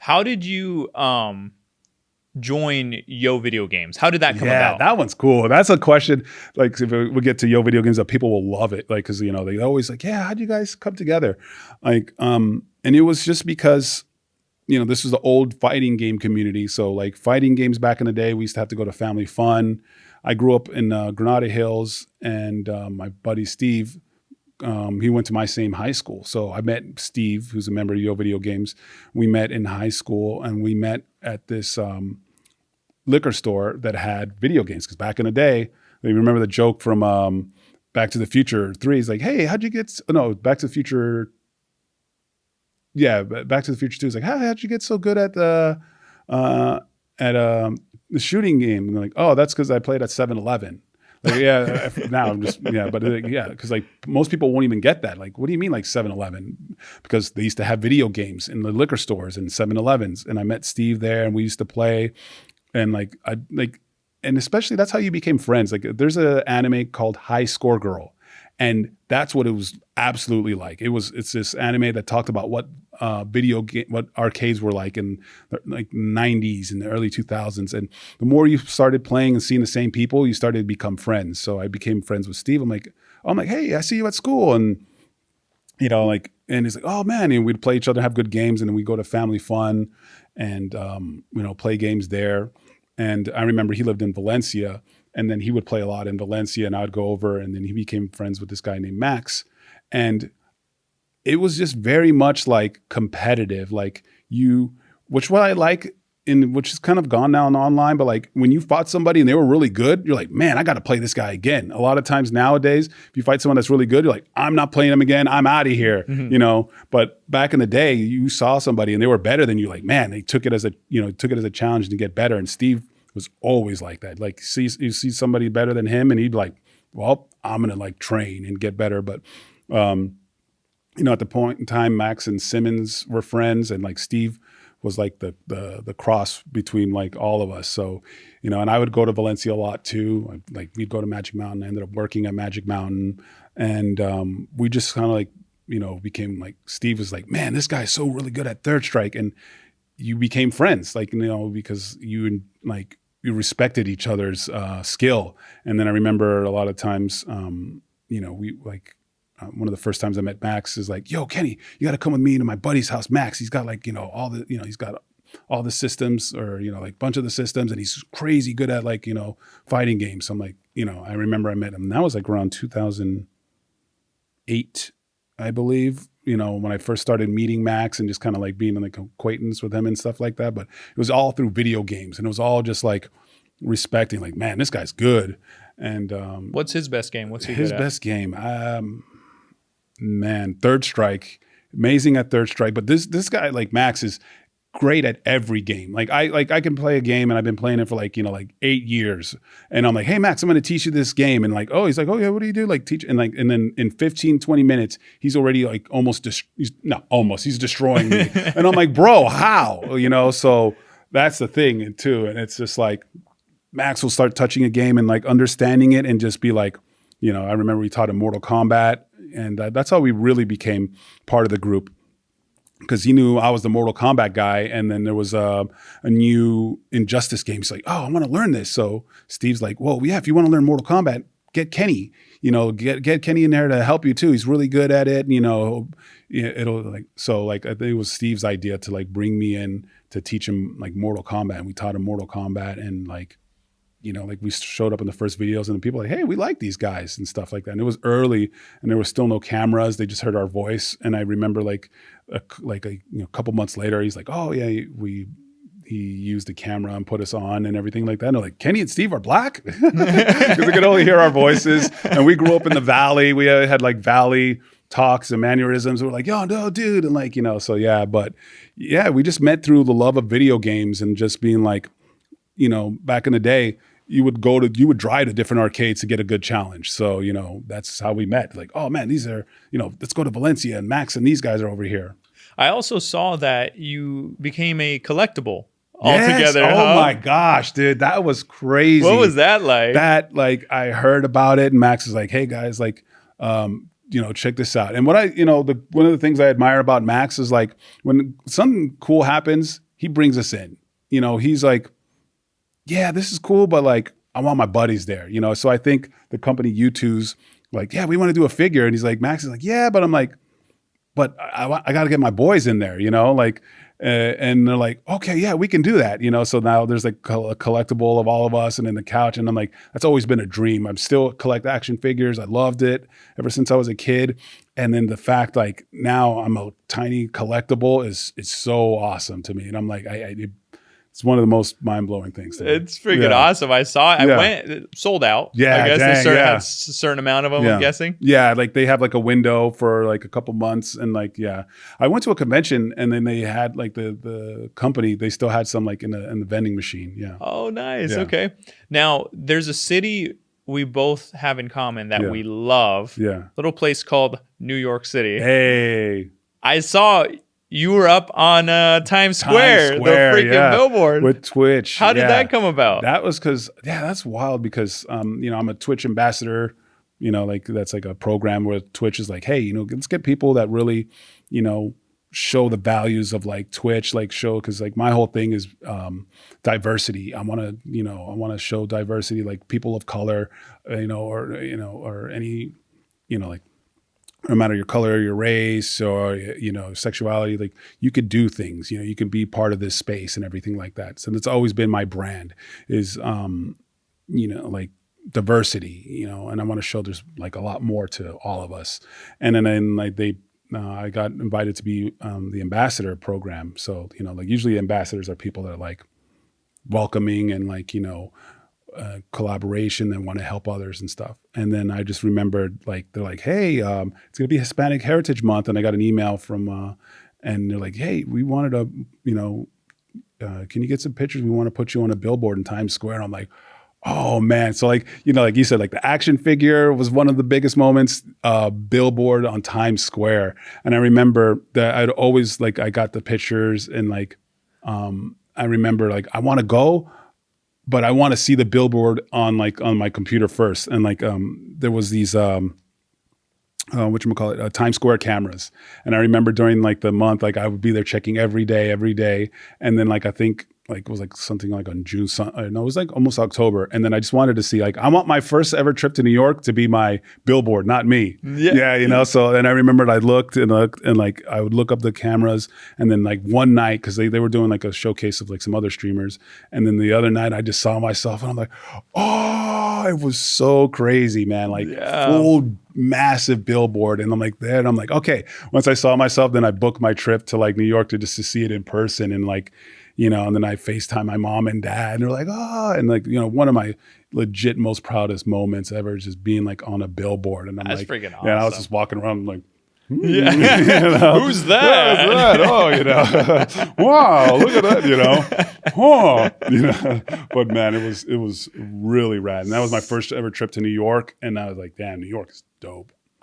How did you join YoVideogames? How did that come about? That one's cool. That's a question. Like if we get to YoVideogames, that people will love it. Like because they always like, yeah, how'd you guys come together? Like and it was just because this is the old fighting game community. So like fighting games back in the day, we used to have to go to Family Fun. I grew up in Granada Hills, and my buddy Steve. He went to my same high school. So I met Steve, who's a member of YoVideogames. We met in high school, and we met at this liquor store that had video games. Because back in the day, you remember the joke from Back to the Future 3. He's like, hey, how'd you get... Back to the Future... Yeah, Back to the Future 2 is like, how'd you get so good at the shooting game? And they're like, oh, that's because I played at 7-Eleven. Like, yeah, now I'm just, but because like most people won't even get that. Like, what do you mean like 7-Eleven? Because they used to have video games in the liquor stores and 7-Elevens. And I met Steve there, and we used to play. And and especially that's how you became friends. Like there's an anime called High Score Girl. And that's what it was absolutely like. It's this anime that talked about what what arcades were like in like 90s and the early 2000s. And the more you started playing and seeing the same people, you started to become friends. So I became friends with Steve. I'm like, hey, I see you at school. And, and he's like, oh man. And we'd play each other, have good games. And then we'd go to Family Fun and, play games there. And I remember he lived in Valencia. And then he would play a lot in Valencia, and I would go over, and then he became friends with this guy named Max. And it was just very much like competitive, which what I like which is kind of gone now in online, but like when you fought somebody and they were really good, you're like, man, I got to play this guy again. A lot of times nowadays, if you fight someone that's really good, you're like, I'm not playing him again. I'm out of here, But back in the day, you saw somebody and they were better than you. Like, man, they took it as a challenge to get better. And Steve was always like that. Like you see somebody better than him and he'd be like, well, I'm going to like train and get better. But, at the point in time, Max and Simmons were friends, and like Steve was like the cross between like all of us. So, and I would go to Valencia a lot too. Like we'd go to Magic Mountain. I ended up working at Magic Mountain, and we just kind of like, became like, Steve was like, man, this guy's so really good at third strike. And you became friends, like, because you respected each other's skill. And then I remember a lot of times, we like, one of the first times I met Max is like, yo, Kenny, you got to come with me to my buddy's house. Max, he's got like, all the, he's got all the systems or, like a bunch of the systems, and he's crazy good at like, fighting games. So I'm like, I remember I met him. And that was like around 2008, I believe, when I first started meeting Max and just kind of like being like acquaintance with him and stuff like that. But it was all through video games, and it was all just like respecting, like, man, this guy's good. And what's his best game? What's his best game? Man, third strike, amazing at third strike. But this guy, like Max, is great at every game. Like I can play a game, and I've been playing it for like 8 years. And I'm like, hey Max, I'm going to teach you this game. And like, oh, he's like, oh yeah, what do you do? Like teach, and then in 15, 20 minutes, he's already like he's destroying me. And I'm like, bro, how? So that's the thing too. And it's just like Max will start touching a game and like understanding it and just be like, I remember we taught him Mortal Kombat, and that's how we really became part of the group, because he knew I was the Mortal Kombat guy. And then there was a new Injustice game. He's like, oh, I want to learn this. So Steve's like, well, yeah, if you want to learn Mortal Kombat, get Kenny, get Kenny in there to help you too. He's really good at it. It'll like, so like, I think it was Steve's idea to like bring me in to teach him like Mortal Kombat. And we taught him Mortal Kombat, and like, like we showed up in the first videos, and the people were like, hey, we like these guys and stuff like that. And it was early, and there was still no cameras. They just heard our voice. And I remember like a couple months later, he's like, oh yeah, he used the camera and put us on and everything like that. And they're like, Kenny and Steve are black? Because they could only hear our voices. And we grew up in the Valley. We had like Valley talks and mannerisms. We're like, yo, no, dude. And like, so yeah, but yeah, we just met through the love of video games and just being like, back in the day, you would drive to different arcades to get a good challenge. So, that's how we met. Like, oh man, these are, let's go to Valencia, and Max and these guys are over here. I also saw that you became a collectible altogether. Yes. Oh my gosh, dude, that was crazy. What was that like? I heard about it, and Max was like, hey guys, like, check this out. And what one of the things I admire about Max is like when something cool happens, he brings us in. You know, he's like, yeah, this is cool, but like, I want my buddies there, you know? So I think the company U2's like, yeah, we want to do a figure. And he's like, Max is like, yeah, but I'm like, but I got to get my boys in there, you know? Like, and they're like, okay, yeah, we can do that, you know? So now there's like a collectible of all of us and in the couch. And I'm like, that's always been a dream. I'm still collect action figures. I loved it ever since I was a kid. And then the fact like now I'm a tiny collectible is so awesome to me. And I'm like, it's one of the most mind-blowing things to me. It's freaking awesome. I saw it. I went, sold out. Yeah, I guess dang, they had a certain amount of them, I'm guessing. Yeah, like they have like a window for like a couple months. And like, I went to a convention and then they had like the company, they still had some like in the vending machine. Yeah. Oh, nice. Yeah. Okay. Now, there's a city we both have in common that we love. Yeah. Little place called New York City. Hey. I saw you were up on Times Square, the freaking billboard. With Twitch. How did that come about? That was because, that's wild because, you know, I'm a Twitch ambassador, you know, like that's like a program where Twitch is like, hey, you know, let's get people that really, you know, show the values of like Twitch, like show, because like my whole thing is diversity. I want to show diversity, like people of color, or any, you know, like, no matter your color, your race, or, you know, sexuality, like you could do things, you know, you can be part of this space and everything like that. So that's always been my brand is, you know, like diversity, you know, and I want to show there's like a lot more to all of us. And then like I got invited to be the ambassador program. So, you know, like usually ambassadors are people that are like welcoming and like, you know, collaboration and want to help others and stuff. And then I just remembered like, they're like, hey, it's going to be Hispanic Heritage Month. And I got an email from, and they're like, hey, we wanted to, you know, can you get some pictures? We want to put you on a billboard in Times Square. And I'm like, oh man. So like, you know, like you said, like the action figure was one of the biggest moments, billboard on Times Square. And I remember that I'd always like, I got the pictures and like, I remember like, I want to go, but I want to see the billboard on my computer first. And like, there was these, Times Square cameras. And I remember during like the month, like I would be there checking every day. And then like, I think like it was like something like on June, no, it was like almost October. And then I just wanted to see like, I want my first ever trip to New York to be my billboard, not me. Yeah. You know? So then I remembered I looked and like I would look up the cameras and then like one night, cause they were doing like a showcase of like some other streamers. And then the other night I just saw myself and I'm like, oh, it was so crazy, man. Like full massive billboard. And I'm like there and I'm like, okay. Once I saw myself, then I booked my trip to like New York to see it in person. And like, you know, and then I FaceTime my mom and dad and they're like, oh, and like, you know, one of my legit most proudest moments ever is just being like on a billboard. And I'm That's like, freaking awesome. Yeah, and I was just walking around like, yeah. You know? Who's that? Who's that? Oh, you know, wow, look at that, you know, oh, you know, but man, it was really rad. And that was my first ever trip to New York. And I was like, damn, New York is dope.